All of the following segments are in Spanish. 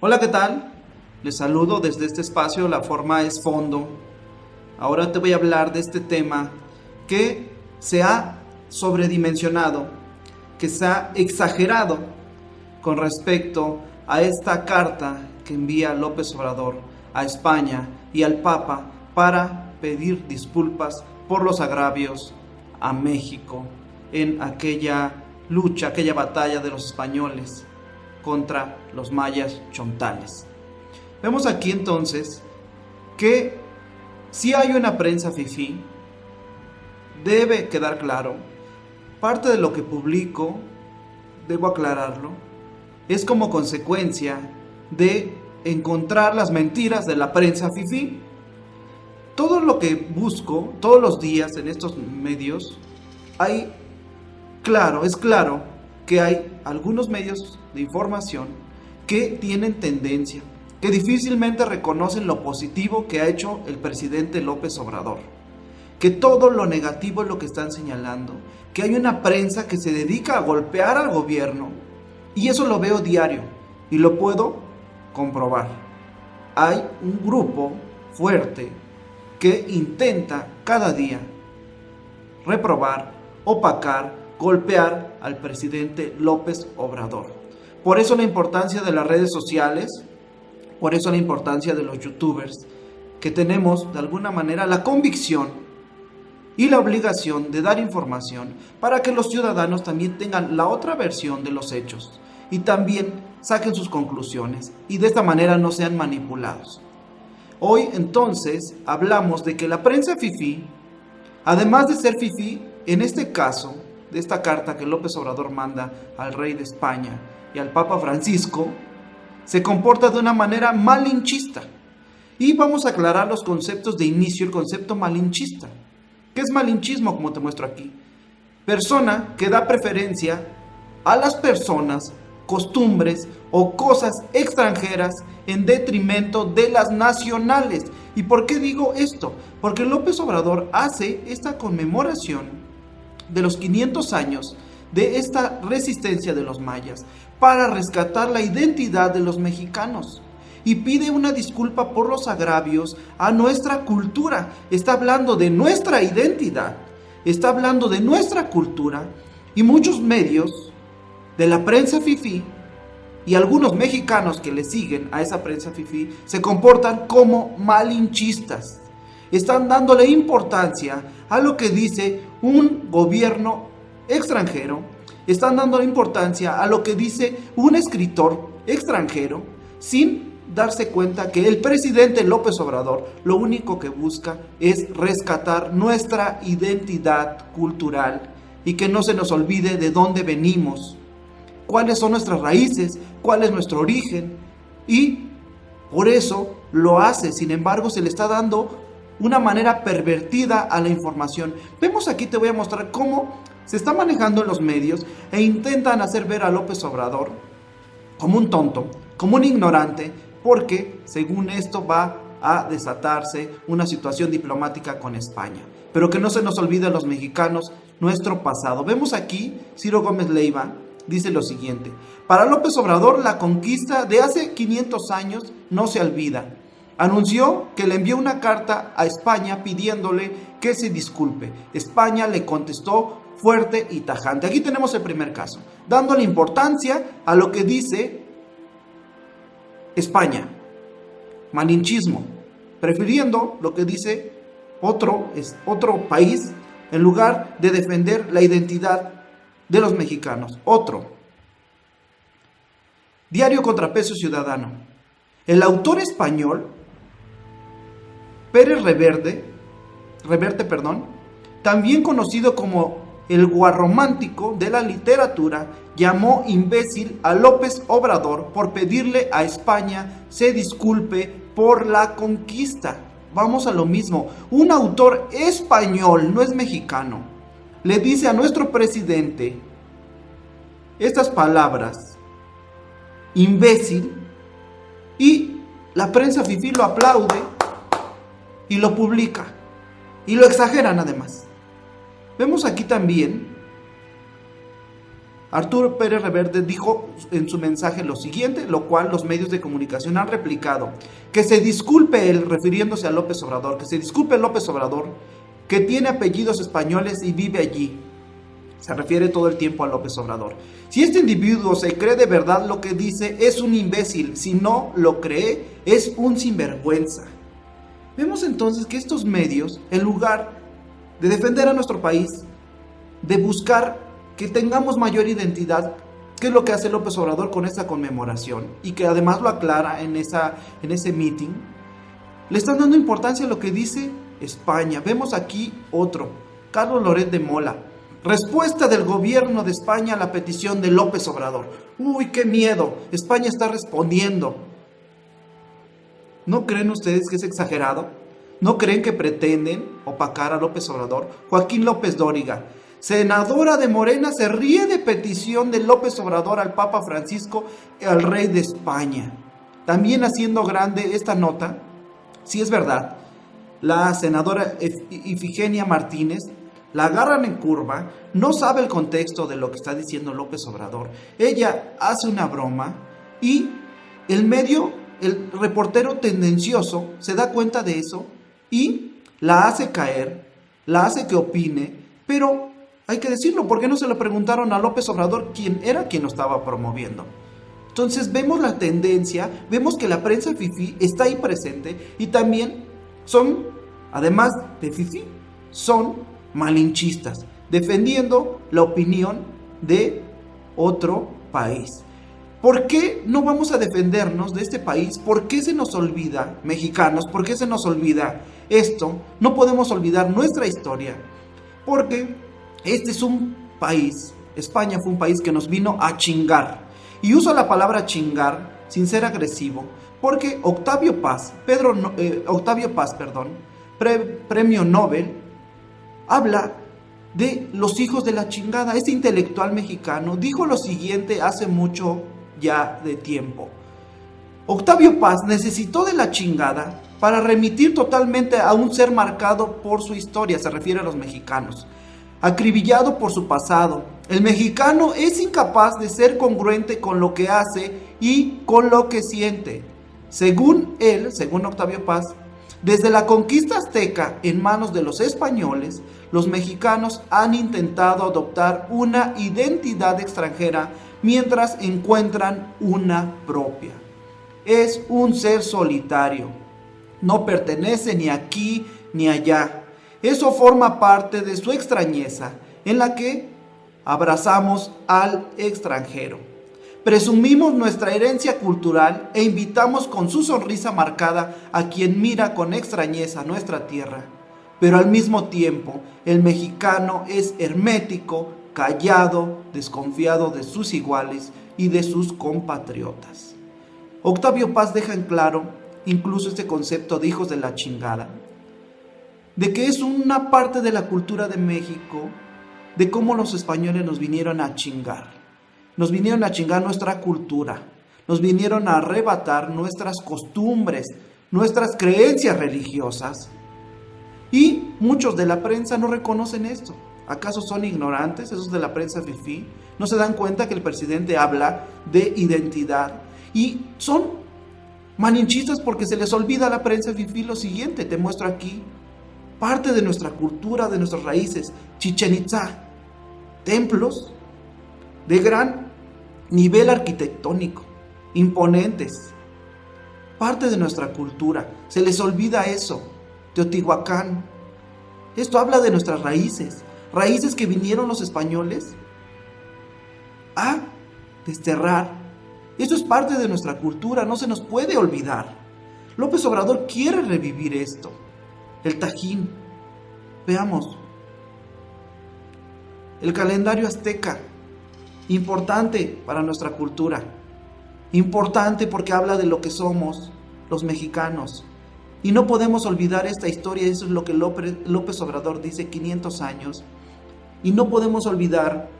Hola, ¿qué tal? Les saludo desde este espacio, la forma es fondo. Ahora te voy a hablar de este tema que se ha sobredimensionado, que se ha exagerado con respecto a esta carta que envía López Obrador a España y al Papa para pedir disculpas por los agravios a México en aquella lucha, aquella batalla de los españoles contra los mayas chontales. Vemos aquí entonces que si hay una prensa fifí, debe quedar claro, parte de lo que publico, debo aclararlo, es como consecuencia de encontrar las mentiras de la prensa fifí. Todo lo que busco todos los días en estos medios, es claro que hay algunos medios de información que tienen tendencia, que difícilmente reconocen lo positivo que ha hecho el presidente López Obrador, que todo lo negativo es lo que están señalando, que hay una prensa que se dedica a golpear al gobierno, y eso lo veo diario y lo puedo comprobar. Hay un grupo fuerte que intenta cada día reprobar, opacar, golpear al presidente López Obrador. Por eso la importancia de las redes sociales, por eso la importancia de los youtubers, que tenemos de alguna manera la convicción y la obligación de dar información para que los ciudadanos también tengan la otra versión de los hechos y también saquen sus conclusiones y de esta manera no sean manipulados. Hoy entonces hablamos de que la prensa fifí, además de ser fifí, en este caso, de esta carta que López Obrador manda al rey de España y al Papa Francisco, se comporta de una manera malinchista. Y vamos a aclarar los conceptos de inicio, el concepto malinchista. ¿Qué es malinchismo? Como te muestro aquí. Persona que da preferencia a las personas, costumbres o cosas extranjeras en detrimento de las nacionales. ¿Y por qué digo esto? Porque López Obrador hace esta conmemoración de los 500 años de esta resistencia de los mayas para rescatar la identidad de los mexicanos y pide una disculpa por los agravios a nuestra cultura. Está hablando de nuestra identidad, está hablando de nuestra cultura, y muchos medios de la prensa fifí y algunos mexicanos que le siguen a esa prensa fifí se comportan como malinchistas. Están dándole importancia a lo que dice un gobierno extranjero, están dándole importancia a lo que dice un escritor extranjero, sin darse cuenta que el presidente López Obrador lo único que busca es rescatar nuestra identidad cultural y que no se nos olvide de dónde venimos, cuáles son nuestras raíces, cuál es nuestro origen, y por eso lo hace. Sin embargo, se le está dando una manera pervertida a la información. Vemos aquí, te voy a mostrar cómo se está manejando en los medios e intentan hacer ver a López Obrador como un tonto, como un ignorante, porque según esto va a desatarse una situación diplomática con España. Pero que no se nos olvide a los mexicanos nuestro pasado. Vemos aquí, Ciro Gómez Leiva dice lo siguiente: para López Obrador, la conquista de hace 500 años no se olvida. Anunció que le envió una carta a España pidiéndole que se disculpe. España le contestó fuerte y tajante. Aquí tenemos el primer caso, dándole importancia a lo que dice España, malinchismo, prefiriendo lo que dice otro país en lugar de defender la identidad de los mexicanos. Otro. Diario Contrapeso Ciudadano. El autor español Pérez Reverte, también conocido como el guarromántico de la literatura, llamó imbécil a López Obrador por pedirle a España se disculpe por la conquista. Vamos a lo mismo, un autor español, no es mexicano, le dice a nuestro presidente estas palabras, imbécil, y la prensa fifí lo aplaude y lo publica, y lo exageran además. Vemos aquí también Arturo Pérez Reverte dijo en su mensaje lo siguiente, lo cual los medios de comunicación han replicado: que se disculpe él, refiriéndose a López Obrador, que se disculpe López Obrador, que tiene apellidos españoles y vive allí. Se refiere todo el tiempo a López Obrador. Si este individuo se cree de verdad lo que dice, es un imbécil. Si no lo cree, es un sinvergüenza. Vemos entonces que estos medios, en lugar de defender a nuestro país, de buscar que tengamos mayor identidad, ¿qué es lo que hace López Obrador con esta conmemoración? Y que además lo aclara en ese meeting. Le están dando importancia a lo que dice España. Vemos aquí otro, Carlos Loret de Mola. Respuesta del gobierno de España a la petición de López Obrador. ¡Uy, qué miedo! España está respondiendo. ¿No creen ustedes que es exagerado? ¿No creen que pretenden opacar a López Obrador? Joaquín López Dóriga, senadora de Morena, se ríe de petición de López Obrador al Papa Francisco, al rey de España. También haciendo grande esta nota, si es verdad, la senadora Ifigenia Martínez la agarran en curva, no sabe el contexto de lo que está diciendo López Obrador. Ella hace una broma y el reportero tendencioso se da cuenta de eso y la hace caer, la hace que opine, pero hay que decirlo, ¿por qué no se lo preguntaron a López Obrador quién era quien lo estaba promoviendo? Entonces vemos la tendencia, vemos que la prensa fifí está ahí presente y también son, además de fifí, son malinchistas, defendiendo la opinión de otro país. ¿Por qué no vamos a defendernos de este país? ¿Por qué se nos olvida, mexicanos? ¿Por qué se nos olvida esto? No podemos olvidar nuestra historia, porque este es un país, España fue un país que nos vino a chingar. Y uso la palabra chingar sin ser agresivo, porque Octavio Paz, premio Nobel, habla de los hijos de la chingada. Este intelectual mexicano dijo lo siguiente hace mucho ya de tiempo. Octavio Paz necesitó de la chingada para remitir totalmente a un ser marcado por su historia, se refiere a los mexicanos, acribillado por su pasado. El mexicano es incapaz de ser congruente con lo que hace y con lo que siente. Según él, según Octavio Paz, desde la conquista azteca en manos de los españoles, los mexicanos han intentado adoptar una identidad extranjera mientras encuentran una propia. Es un ser solitario, no pertenece ni aquí ni allá. Eso forma parte de su extrañeza, en la que abrazamos al extranjero. Presumimos nuestra herencia cultural e invitamos con su sonrisa marcada a quien mira con extrañeza nuestra tierra. Pero al mismo tiempo, el mexicano es hermético, callado, desconfiado de sus iguales y de sus compatriotas. Octavio Paz deja en claro incluso este concepto de hijos de la chingada, de que es una parte de la cultura de México, de cómo los españoles nos vinieron a chingar. Nos vinieron a chingar nuestra cultura, nos vinieron a arrebatar nuestras costumbres, nuestras creencias religiosas. Y muchos de la prensa no reconocen esto. ¿Acaso son ignorantes esos de la prensa fifí? ¿No se dan cuenta que el presidente habla de identidad? Y son malinchistas porque se les olvida a la prensa fifí lo siguiente. Te muestro aquí parte de nuestra cultura, de nuestras raíces. Chichén Itzá, templos de gran nivel arquitectónico, imponentes, parte de nuestra cultura. Se les olvida eso. Teotihuacán. Esto habla de nuestras raíces, raíces que vinieron los españoles a desterrar. Eso es parte de nuestra cultura, no se nos puede olvidar. López Obrador quiere revivir esto. El Tajín. Veamos. El calendario azteca. Importante para nuestra cultura. Importante porque habla de lo que somos los mexicanos. Y no podemos olvidar esta historia, eso es lo que López Obrador dice, 500 años. Y no podemos olvidar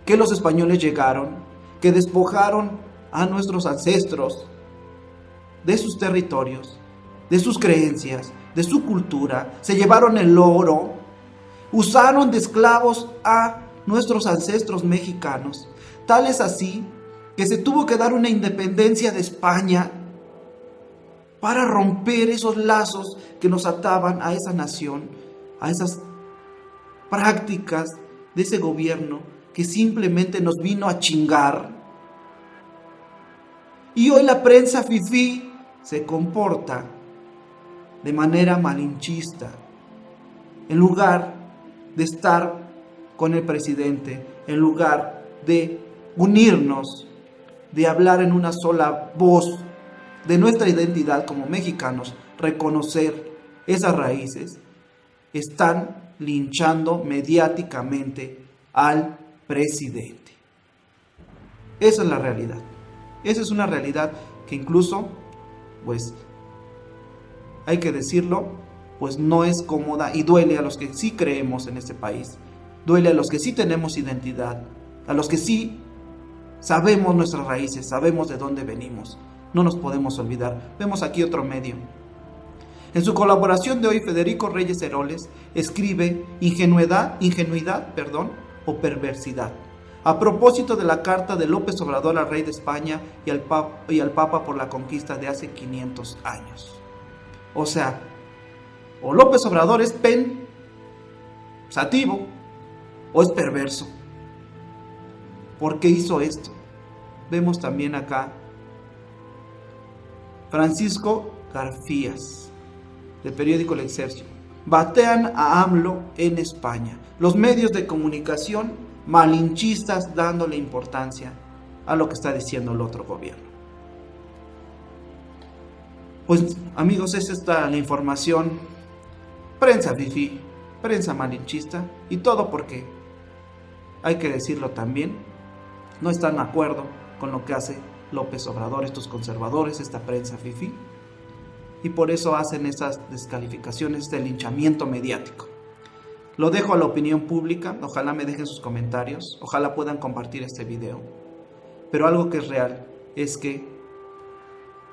que los españoles llegaron, que despojaron a nuestros ancestros de sus territorios, de sus creencias, de su cultura, se llevaron el oro, usaron de esclavos a nuestros ancestros mexicanos, Tal es así que se tuvo que dar una independencia de España para romper esos lazos que nos ataban a esa nación, a esas prácticas de ese gobierno que simplemente nos vino a chingar. Y hoy la prensa fifí se comporta de manera malinchista. En lugar de estar con el presidente, en lugar de unirnos, de hablar en una sola voz de nuestra identidad como mexicanos, reconocer esas raíces, están linchando mediáticamente al presidente. Esa es la realidad. Esa es una realidad que incluso, pues, hay que decirlo, pues no es cómoda y duele a los que sí creemos en este país. Duele a los que sí tenemos identidad, a los que sí sabemos nuestras raíces, sabemos de dónde venimos. No nos podemos olvidar. Vemos aquí otro medio. En su colaboración de hoy, Federico Reyes Heroles escribe ingenuidad, o perversidad, a propósito de la carta de López Obrador al rey de España y al Papa por la conquista de hace 500 años. O sea, o López Obrador es pensativo o es perverso. ¿Por qué hizo esto? Vemos también acá Francisco Garfías, del periódico El Excelsior. Batean a AMLO en España. Los medios de comunicación malinchistas dándole importancia a lo que está diciendo el otro gobierno. Pues amigos, esa está la información. Prensa fifí, prensa malinchista y todo porque, hay que decirlo también, no están de acuerdo con lo que hace López Obrador, estos conservadores, esta prensa fifí, y por eso hacen esas descalificaciones, este linchamiento mediático. Lo dejo a la opinión pública, ojalá me dejen sus comentarios, ojalá puedan compartir este video, pero algo que es real es que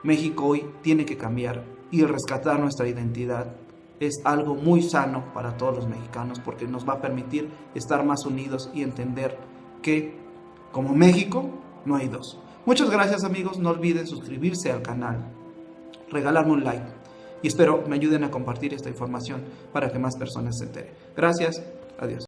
México hoy tiene que cambiar y rescatar nuestra identidad es algo muy sano para todos los mexicanos porque nos va a permitir estar más unidos y entender que como México no hay dos. Muchas gracias amigos, no olviden suscribirse al canal, regalarme un like y espero me ayuden a compartir esta información para que más personas se enteren. Gracias, adiós.